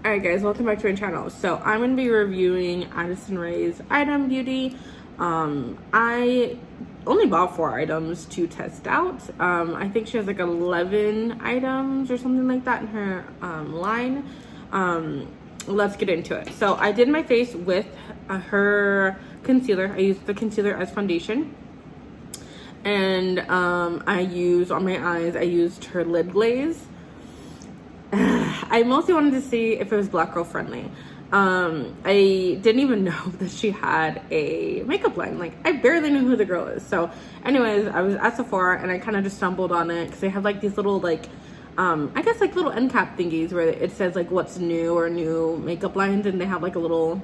Alright guys, welcome back to my channel. So I'm going to be reviewing Addison Rae's Item Beauty. I only bought 4 items to test out. I think she has like 11 items or something like that in her line. Let's get into it. So I did my face with her concealer. I used the concealer as foundation. And I used on my eyes, I used her lid glaze. I mostly wanted to see if it was black girl friendly. I didn't even know that she had a makeup line. Like, I barely knew who the girl is. So anyways, I was at Sephora and I kind of just stumbled on it because they have like these little like I guess like little end cap thingies where it says like what's new or new makeup lines, and they have like a little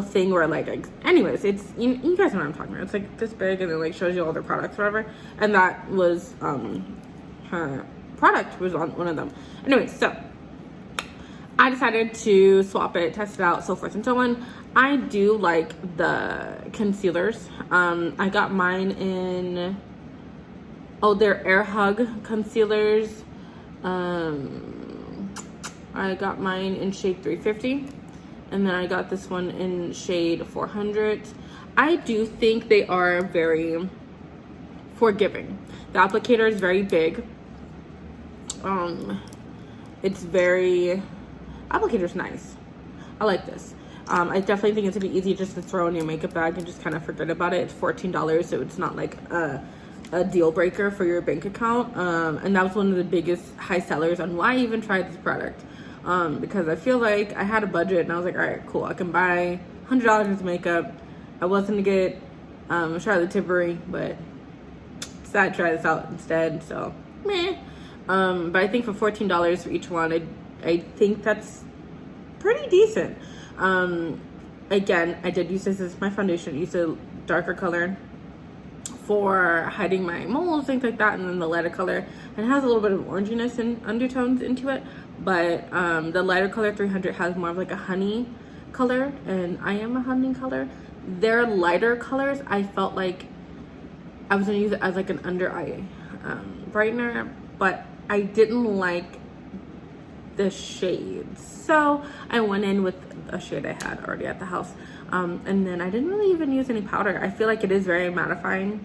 thing where like anyways, it's you guys know what I'm talking about. It's like this big and it like shows you all their products or whatever, and that was her product was on one of them. Anyway, so I decided to swap it, test it out, so forth and so on. I do like the concealers. I got mine in they're Air Hug concealers. I got mine in shade 350, and then I got this one in shade 400. I do think they are very forgiving. The applicator is very big. It's very, applicator's nice. I like this. I definitely think it's gonna be easy just to throw in your makeup bag and just kind of forget about it. It's $14, so it's not like a deal breaker for your bank account. And that was one of the biggest high sellers on why I even tried this product. Because I feel like I had a budget and I was like, all right, cool. I can buy $100 worth of makeup. I was gonna get Charlotte Tilbury, but decided to try this out instead. So meh. But I think for $14 for each one, I think that's pretty decent. Again, I did use this as my foundation. I used a darker color for hiding my moles, things like that, and then the lighter color. And it has a little bit of oranginess and undertones into it, but the lighter color 300 has more of like a honey color, and I am a honey color. Their lighter colors, I felt like I was gonna use it as like an under eye brightener, but I didn't like the shades, so I went in with a shade I had already at the house. And then I didn't really even use any powder. I feel like it is very mattifying.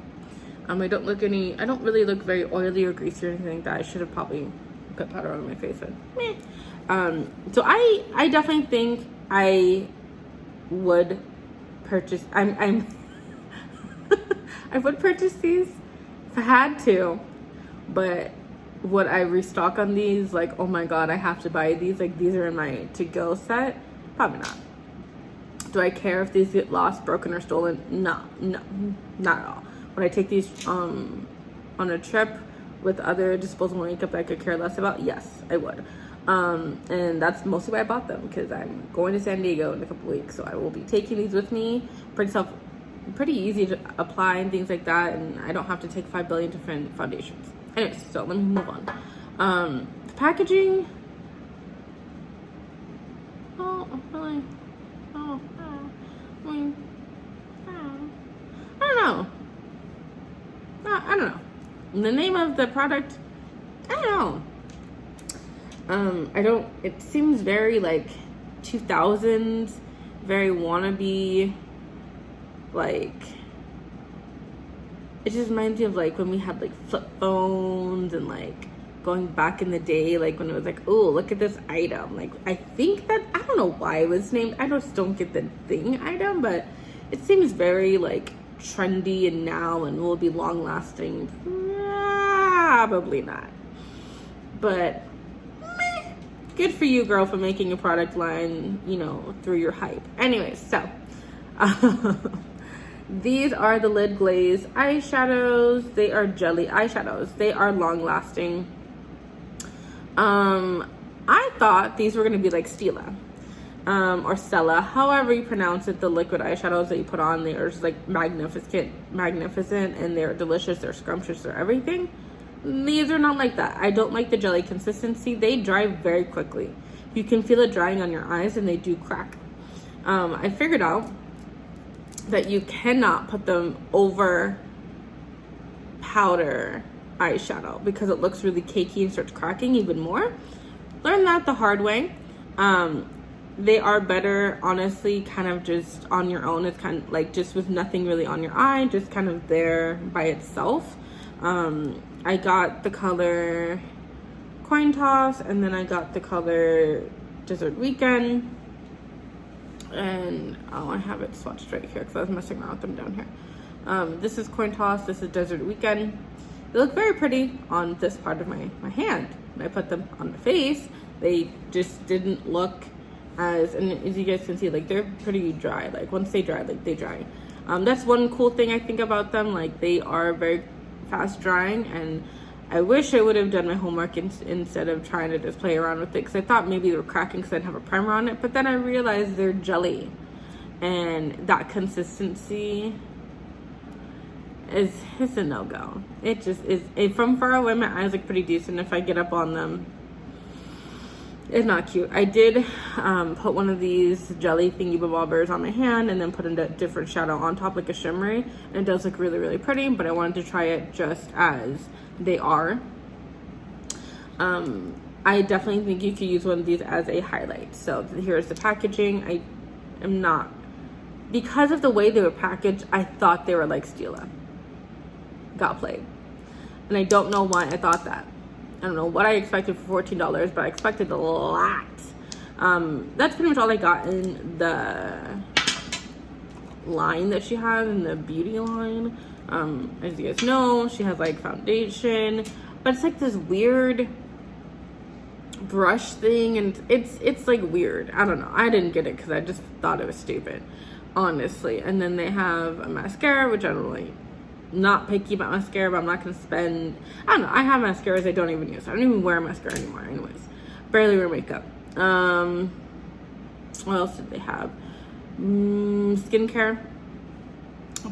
I don't really look very oily or greasy or anything like that. I should have probably put powder on my face, but meh. So I definitely think I would purchase, I would purchase these if I had to, but would I restock on these? Like, oh my god, I have to buy these. Like, these are in my to-go set? Probably not. Do I care if these get lost, broken, or stolen? No, not at all. Would I take these on a trip with other disposable makeup that I could care less about? Yes, I would. And that's mostly why I bought them, because I'm going to San Diego in a couple weeks, so I will be taking these with me. Pretty easy to apply and things like that, and I don't have to take 5 billion different foundations. Anyways, so let me move on. The packaging. Really? I don't know. The name of the product, I don't know. It seems very like 2000s, very wannabe, like, it just reminds me of like when we had like flip phones and like going back in the day, like when it was like, oh, look at this item. Like, I think that, I don't know why it was named, I just don't get the thing item, but it seems very like trendy and now and will be long lasting. Probably not, but meh. Good for you, girl, for making a product line, through your hype. Anyways, so these are the Lid Glaze Eyeshadows. They are jelly eyeshadows. They are long lasting. I thought these were gonna be like Stila or Stella, however you pronounce it. The liquid eyeshadows that you put on, they are just like magnificent, and they're delicious. They're scrumptious. They're everything. These are not like that. I don't like the jelly consistency. They dry very quickly. You can feel it drying on your eyes, and they do crack. I figured out that you cannot put them over powder eyeshadow because it looks really cakey and starts cracking even more. learned that the hard way. They are better, honestly, kind of just on your own. It's kind of like just with nothing really on your eye, just kind of there by itself. I got the color Coin Toss, and then I got the color Desert Weekend. And I have it swatched right here because I was messing around with them down here. This is Coin Toss, this is Desert Weekend. They look very pretty on this part of my hand. When I put them on the face, they just didn't look and as you guys can see, like, they're pretty dry. Like, once they dry, like, they dry. That's one cool thing I think about them. Like, they are very fast drying, and I wish I would have done my homework instead of trying to just play around with it, because I thought maybe they were cracking because I didn't have a primer on it, but then I realized they're jelly, and that consistency is a no-go. It just is. From far away, my eyes look pretty decent. If I get up on them, it's not cute. I did put one of these jelly thingy bobbers on my hand and then put a different shadow on top, like a shimmery, and it does look really, really pretty, but I wanted to try it just as they are. I definitely think you could use one of these as a highlight. So here's the packaging. I am not, because of the way they were packaged, I thought they were like Stila. Got played. And I don't know why I thought that. I don't know what I expected for $14, but I expected a lot. That's pretty much all I got in the line that she has, in the beauty line. As you guys know, she has like foundation, but it's like this weird brush thing, and it's like weird. I don't know. I didn't get it because I just thought it was stupid, honestly. And then they have a mascara, which I don't really, not picky about mascara, but I'm not gonna spend, I don't know, I have mascaras I don't even use. I don't even wear mascara anymore anyways. Barely wear makeup. What else did they have? Skincare.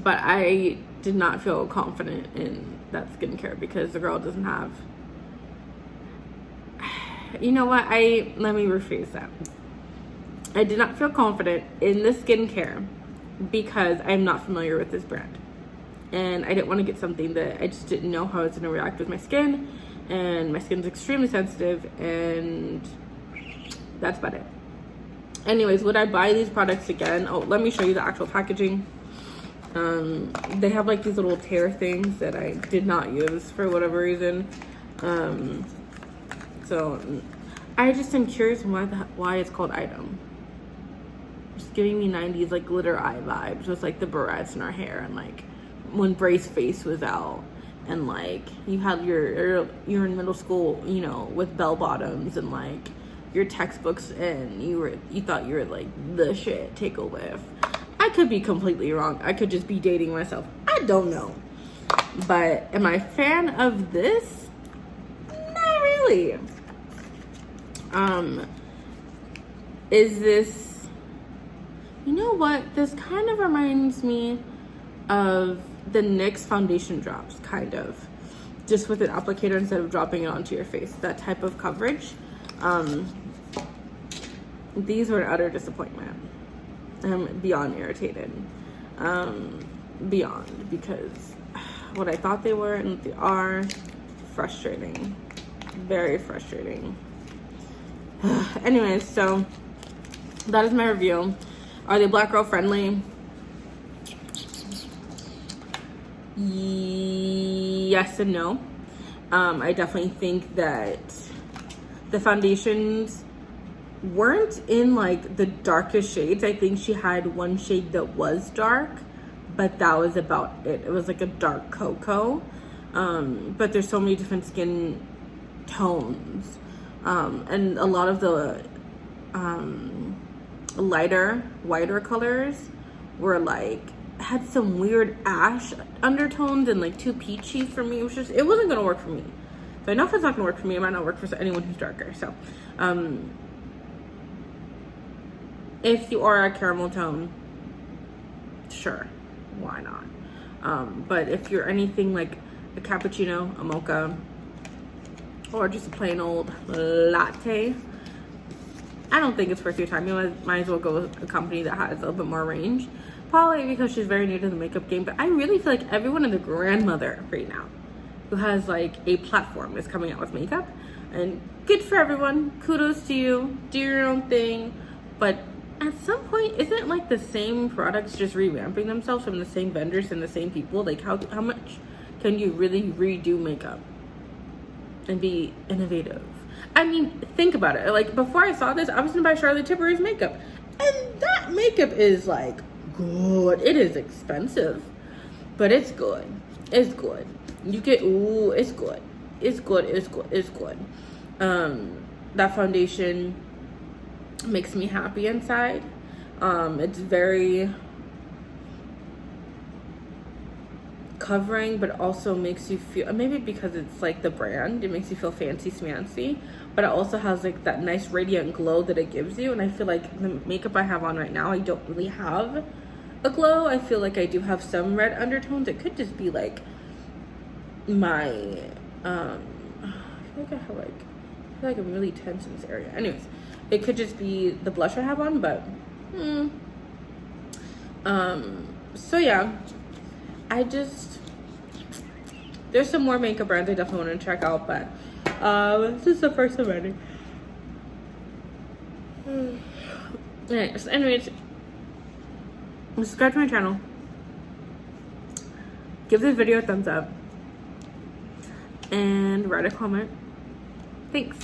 But I did not feel confident in that skincare because the girl doesn't have, you know what, let me rephrase that. I did not feel confident in the skincare because I'm not familiar with this brand. And I didn't want to get something that I just didn't know how it's going to react with my skin. And my skin's extremely sensitive, and that's about it. Anyways, would I buy these products again? Oh, let me show you the actual packaging. They have like these little tear things that I did not use for whatever reason. So I just am curious why it's called Item. Just giving me 90s like glitter eye vibes with like the barrettes in our hair, and like when Bray's face was out, and like you had you're in middle school, you know, with bell bottoms and like your textbooks, and you thought you were like the shit. Take a whiff. I could be completely wrong. I could just be dating myself. I don't know. But am I a fan of this? Not really. Is this, you know what? This kind of reminds me of the NYX foundation drops, kind of. Just with an applicator instead of dropping it onto your face. That type of coverage. These were an utter disappointment. I'm beyond irritated. Beyond, because what I thought they were and what they are, frustrating. Very frustrating. Anyways, so that is my review. Are they black girl friendly? Yes and no. I definitely think that the foundations weren't in like the darkest shades. I think she had one shade that was dark, but that was about it. It was like a dark cocoa. But there's so many different skin tones. And a lot of the whiter colors were like, had some weird ash undertones and like too peachy for me. It wasn't gonna work for me. So I know if it's not gonna work for me, it might not work for anyone who's darker. So if you are a caramel tone, sure, why not? But if you're anything like a cappuccino, a mocha, or just a plain old latte, I don't think it's worth your time. You might as well go with a company that has a little bit more range. Probably because she's very new to the makeup game, but I really feel like everyone is a grandmother right now who has like a platform is coming out with makeup. And good for everyone. Kudos to you. Do your own thing. But at some point, isn't like the same products just revamping themselves from the same vendors and the same people? Like how much can you really redo makeup and be innovative? I mean, think about it. Like before I saw this, I was gonna buy Charlotte Tilbury's makeup, and that makeup is like good. It is expensive, but it's good. It's good. You get, ooh, it's good. It's good. It's good. It's good. That foundation makes me happy inside. It's very covering, but also makes you feel, maybe because it's like the brand, it makes you feel fancy smancy, but it also has like that nice radiant glow that it gives you. And I feel like the makeup I have on right now, I don't really have a glow. I feel like I do have some red undertones. It could just be like my I feel like I have like, I feel like I'm really tense in this area. Anyways, it could just be the blush I have on, but so yeah, I just, there's some more makeup brands I definitely want to check out, but this is the first already. Anyways, subscribe to my channel, give this video a thumbs up, and write a comment. Thanks.